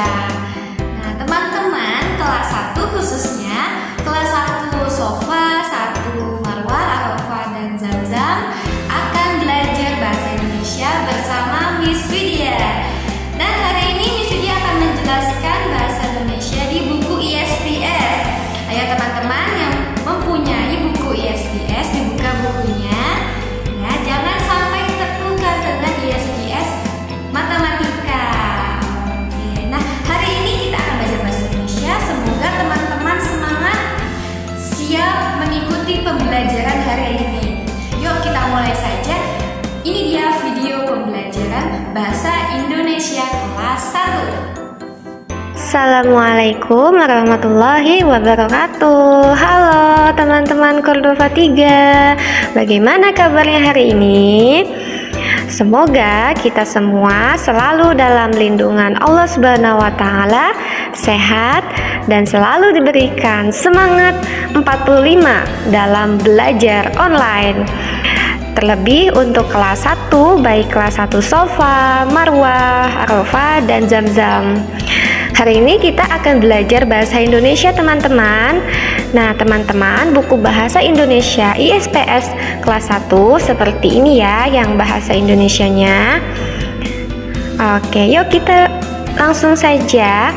Nah, teman-teman kelas 1 khususnya kelas 1 Sofa, 1 Marwah, Arafah, dan Zamzam akan belajar bahasa Indonesia bersama Miss Widya. Dan hari ini Miss Widya akan menjelaskan bahasa Indonesia di buku ISPS. Ayo teman-teman yang mempunyai buku ISPS dibuka bukunya. Ya, jangan sampai tertukar dengan ISPS matematika. Oke, nah hari ini kita akan belajar bahasa Indonesia. Semoga teman-teman semangat siap mengikuti pembelajaran hari ini. Yuk kita mulai saja. Ini dia video pembelajaran bahasa Indonesia kelas 1. Assalamualaikum warahmatullahi wabarakatuh. Halo teman-teman Cordova 3. Bagaimana kabarnya hari ini? Semoga kita semua selalu dalam lindungan Allah Subhanahu wa taala, sehat dan selalu diberikan semangat 45 dalam belajar online. Terlebih untuk kelas 1, baik kelas 1 Sofa, Marwah, Arafah, dan Zamzam. Hari ini kita akan belajar bahasa Indonesia teman-teman. Nah teman-teman, buku bahasa Indonesia ISPS kelas 1 seperti ini ya yang bahasa Indonesianya. Oke, yuk kita langsung saja.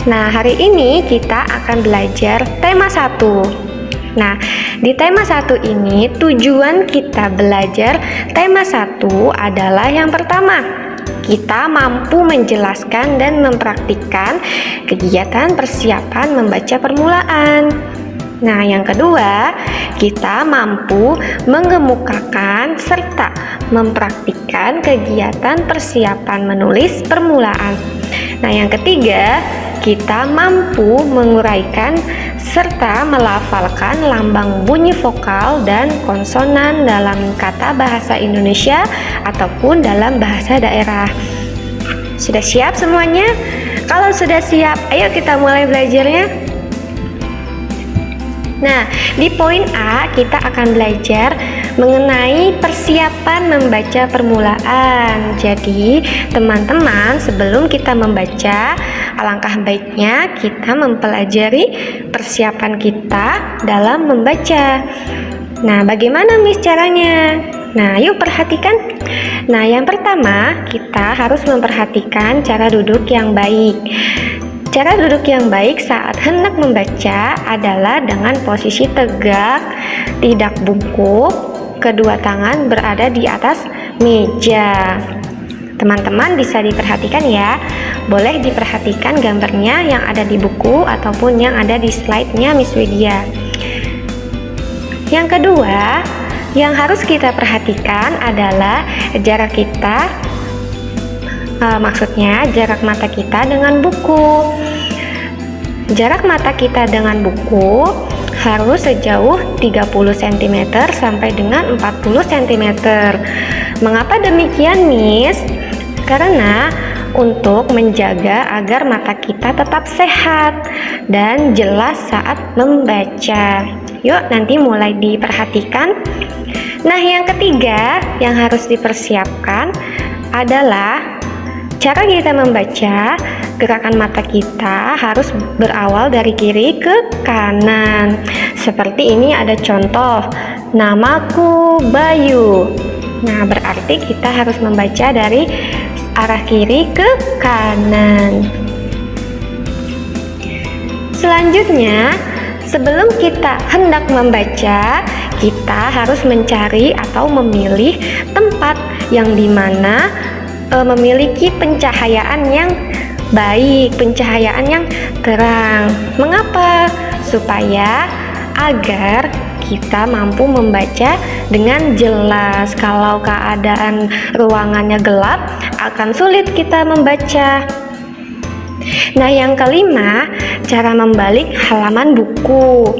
Nah hari ini kita akan belajar tema 1. Nah, di tema 1 ini tujuan kita belajar tema 1 adalah yang pertama, kita mampu menjelaskan dan mempraktikkan kegiatan persiapan membaca permulaan. Nah, yang kedua, kita mampu mengemukakan serta mempraktikkan kegiatan persiapan menulis permulaan. Nah, yang ketiga, kita mampu menguraikan serta melafalkan lambang bunyi vokal dan konsonan dalam kata bahasa Indonesia ataupun dalam bahasa daerah. Sudah siap semuanya? Kalau sudah siap, ayo kita mulai belajarnya. Nah, di poin A kita akan belajar mengenai persiapan membaca permulaan. Jadi, teman-teman, sebelum kita membaca, alangkah baiknya kita mempelajari persiapan kita dalam membaca. Nah, bagaimana Miss caranya? Nah, yuk perhatikan. Nah, yang pertama, kita harus memperhatikan cara duduk yang baik. Cara duduk yang baik saat hendak membaca adalah dengan posisi tegak, tidak bungkuk, kedua tangan berada di atas meja. Teman-teman bisa diperhatikan ya. Boleh diperhatikan gambarnya yang ada di buku ataupun yang ada di slide-nya Miss Widya. Yang kedua, yang harus kita perhatikan adalah jarak kita. Maksudnya jarak mata kita dengan buku. Jarak mata kita dengan buku harus sejauh 30 cm sampai dengan 40 cm. Mengapa demikian, Miss? Karena untuk menjaga agar mata kita tetap sehat dan jelas saat membaca. Yuk nanti mulai diperhatikan. Nah, yang ketiga yang harus dipersiapkan adalah cara kita membaca. Gerakan mata kita harus berawal dari kiri ke kanan. Seperti ini ada contoh, namaku Bayu. Nah, berarti kita harus membaca dari arah kiri ke kanan. Selanjutnya, sebelum kita hendak membaca, kita harus mencari atau memilih tempat yang dimana memiliki pencahayaan yang baik, pencahayaan yang terang. Mengapa? Supaya agar kita mampu membaca dengan jelas. Kalau keadaan ruangannya gelap, akan sulit kita membaca. Nah, yang kelima, cara membalik halaman buku.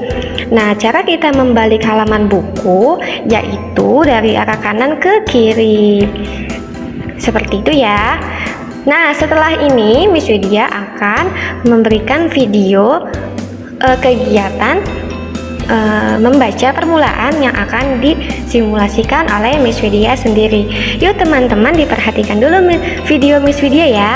Nah, cara kita membalik halaman buku yaitu dari arah kanan ke kiri. Seperti itu ya. Nah, setelah ini Miss Widya akan memberikan video kegiatan membaca permulaan yang akan disimulasikan oleh Miss Widya sendiri. Yuk teman-teman diperhatikan dulu video Miss Widya ya.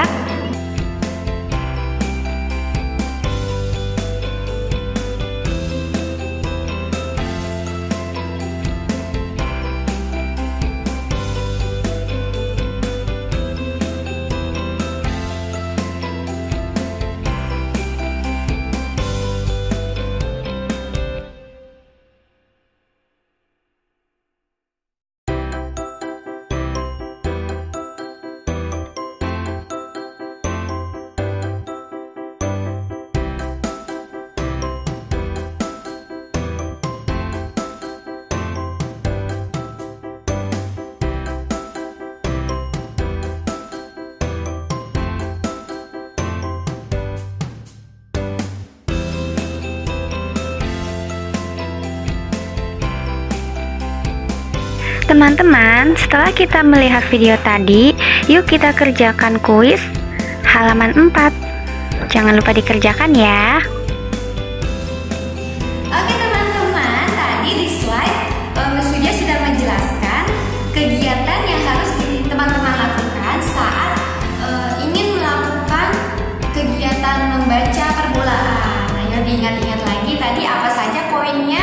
Teman-teman, setelah kita melihat video tadi, yuk kita kerjakan kuis halaman 4. Jangan lupa dikerjakan ya. Oke teman-teman, tadi di slide Miss Widya sudah menjelaskan kegiatan yang harus teman-teman lakukan saat ingin melakukan kegiatan membaca permulaan. Nah, ya diingat-ingat lagi tadi apa saja poinnya.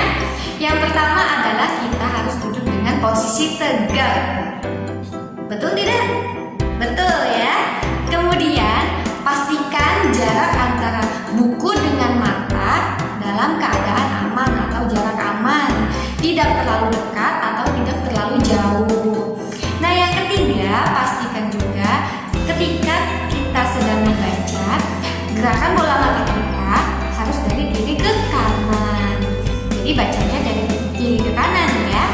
Yang pertama adalah kita harus duduk dengan posisi tegak. Betul tidak? Betul ya. Kemudian pastikan jarak antara buku dengan mata dalam keadaan aman atau jarak aman, tidak terlalu dekat atau tidak terlalu jauh. Nah, yang ketiga, pastikan juga ketika kita sedang membaca, gerakan bola mata kita harus dari kiri ke kanan. Jadi bacanya dari kiri ke kanan ya.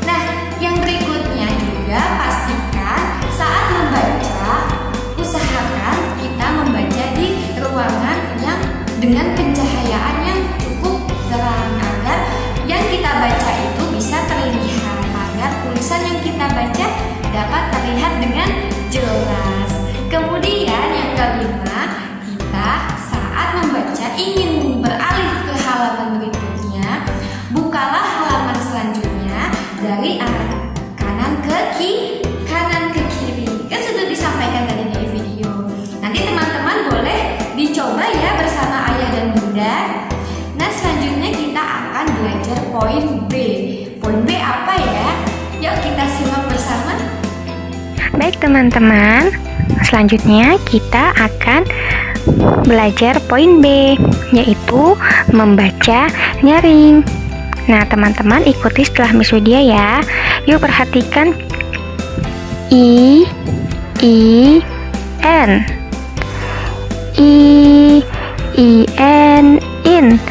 Nah, yang berikutnya juga pastikan saat membaca, usahakan kita membaca di ruangan yang dengan pencahayaan yang cukup terang agar yang kita baca itu bisa terlihat, agar tulisan yang kita baca dapat terlihat dengan jelas. Kemudian yang kelima, kita saat membaca ingin beralih ke halaman berikutnya, bukalah halaman selanjutnya dari arah kanan ke kiri. Kan sudah disampaikan tadi di video. Nanti teman-teman boleh dicoba ya bersama ayah dan bunda. Nah, selanjutnya kita akan belajar poin B. Poin B apa ya? Yuk kita simak bersama. Baik teman-teman, selanjutnya kita akan belajar poin B, yaitu membaca nyaring. Nah teman-teman ikuti setelah Miss Widya ya. Yuk perhatikan I, N, in, in, in,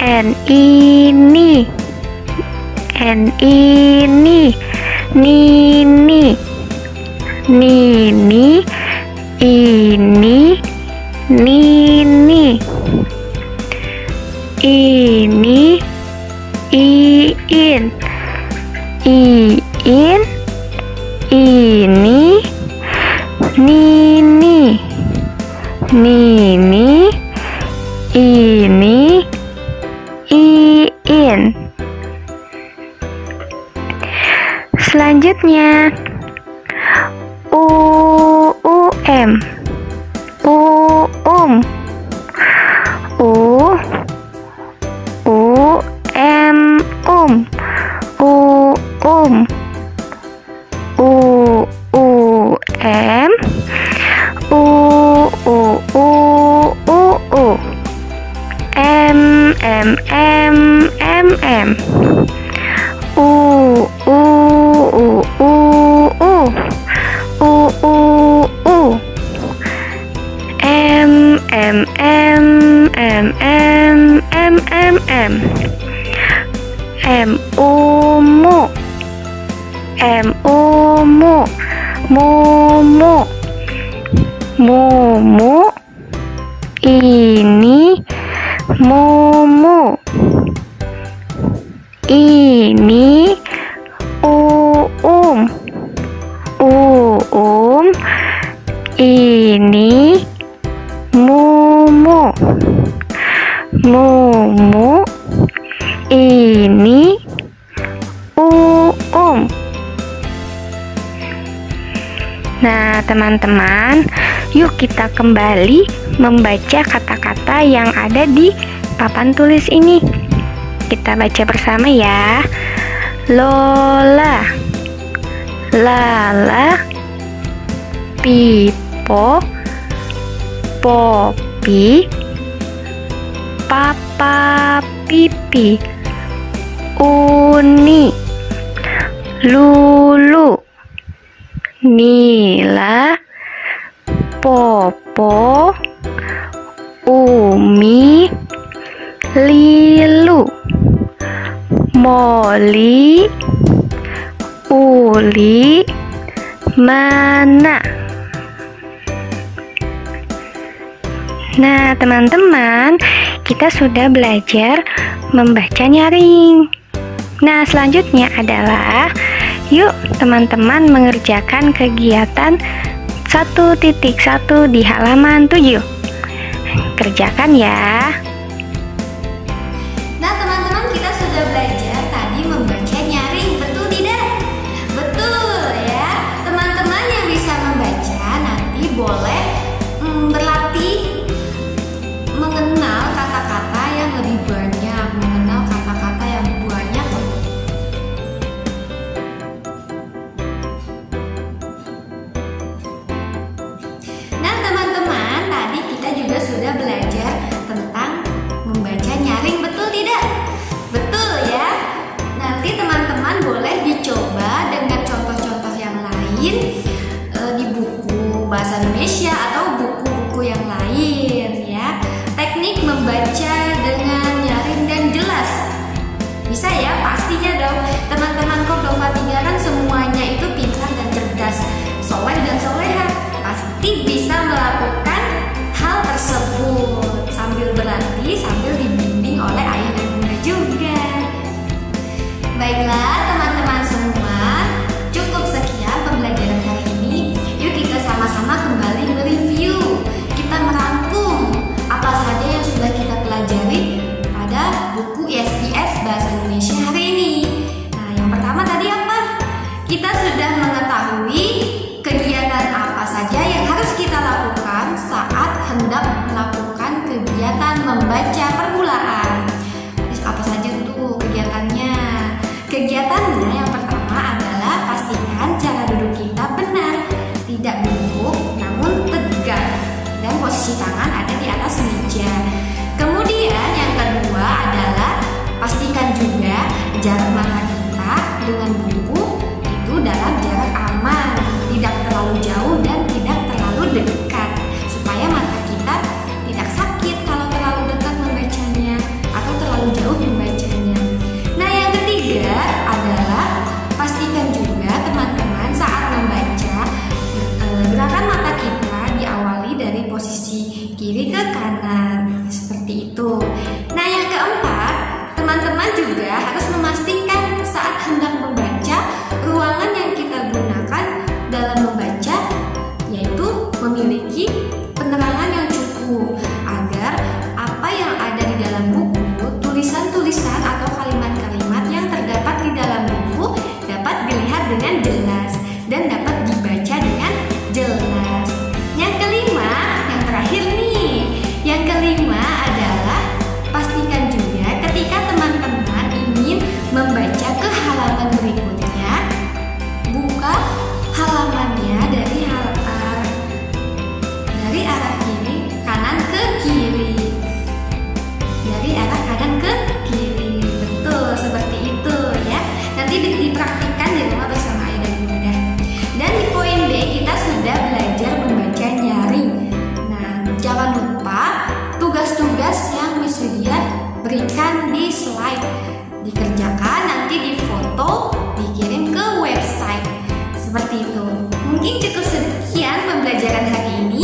n, ini, nini, nini, ini, nini, ini, in, ini, nini, nini, ini, in. Selanjutnya UUM, UUM, mumu, mumu, ini, mumu, ini, ini, mumu, mumu, ini, Nah teman-teman, yuk kita kembali membaca kata-kata yang ada di papan tulis ini. Kita baca bersama ya. Lola, Lala, Pipo, Popi, Papa pipi, uni, lulu, nila, popo, umi, lilu, moli, uli, mana. Nah, teman-teman, kita sudah belajar membaca nyaring. Nah, selanjutnya adalah yuk teman-teman mengerjakan kegiatan 1.1 di halaman 7. Kerjakan ya. Nah, teman-teman, kita sudah belajar tadi membaca nyaring, betul tidak? Betul ya. Teman-teman yang bisa membaca nanti boleh berlatih mengenal kata-kata yang lebih banyak, mengenal kata-kata yang banyak. Nah, teman-teman, tadi kita juga sudah belajar tentang membaca nyaring, betul tidak? Betul ya. Nanti teman-teman boleh dicoba dengan contoh-contoh yang lain di buku bahasa Indonesia atau buku-buku yang lain ya. Teknik membaca dengan nyaring dan jelas. Bisa ya? Pastinya dong. Teman-teman Cordova 3 kan semuanya itu pintar dan cerdas, soleh dan soleha. Pasti bisa melakukan hal tersebut sambil berlatih, sambil dibimbing oleh ayah dan bunda juga. Baiklah teman-teman semua, cukup sekian pembelajaran hari ini. Yuk kita sama-sama kembali mereview. Kita merangkum apa saja yang sudah kita pelajari pada buku ISPS Bahasa Indonesia hari ini. Nah, yang pertama tadi apa? Kita sudah mengetahui kegiatan apa saja yang harus kita lakukan saat hendak melakukan kegiatan membaca permulaan. Apa saja tuh kegiatannya? Kegiatannya yang pertama adalah pastikan cara duduk kita benar, tidak bungkuk namun tegak, dan posisi tangan ada di atas meja. Kemudian yang kedua adalah pastikan juga jarak mata kita dengan buku itu dalam jarak aman, tidak terlalu jauh dan tidak terlalu dekat, supaya mata kita tidak sakit kalau terlalu dekat membacanya atau terlalu jauh membacanya. Nah, yang ketiga adalah pastikan juga teman-teman saat membaca gerakan mata kita diawali dari posisi kiri ke kanan seperti itu. Nah, yang keempat, teman-teman juga harus memastikan saat hendak membaca ruangan yang kita gunakan dalam membaca yaitu memiliki penerangan yang cukup agar apa yang ada di dalam buku, tulisan-tulisan atau kalimat-kalimat yang terdapat di dalam buku dapat dilihat dengan jelas dan dapat dibaca dengan jelas. Yang kelima, yang terakhir nih. Yang kelima adalah pastikan juga ketika teman-teman ingin membaca ke halaman berikutnya, buka halamannya dari arah kiri kanan ke kiri. Dari arah kanan ke kiri. Betul, seperti itu ya. Nanti dipraktikkan di rumah bersama ayah dan bunda. Dan di poin B kita sudah belajar membaca nyaring. Nah, jangan lupa tugas-tugas yang Miss Widya berikan di slide dikerjakan, nanti difoto, dikirim ke website. Seperti itu. Mungkin cukup sekian pembelajaran hari ini.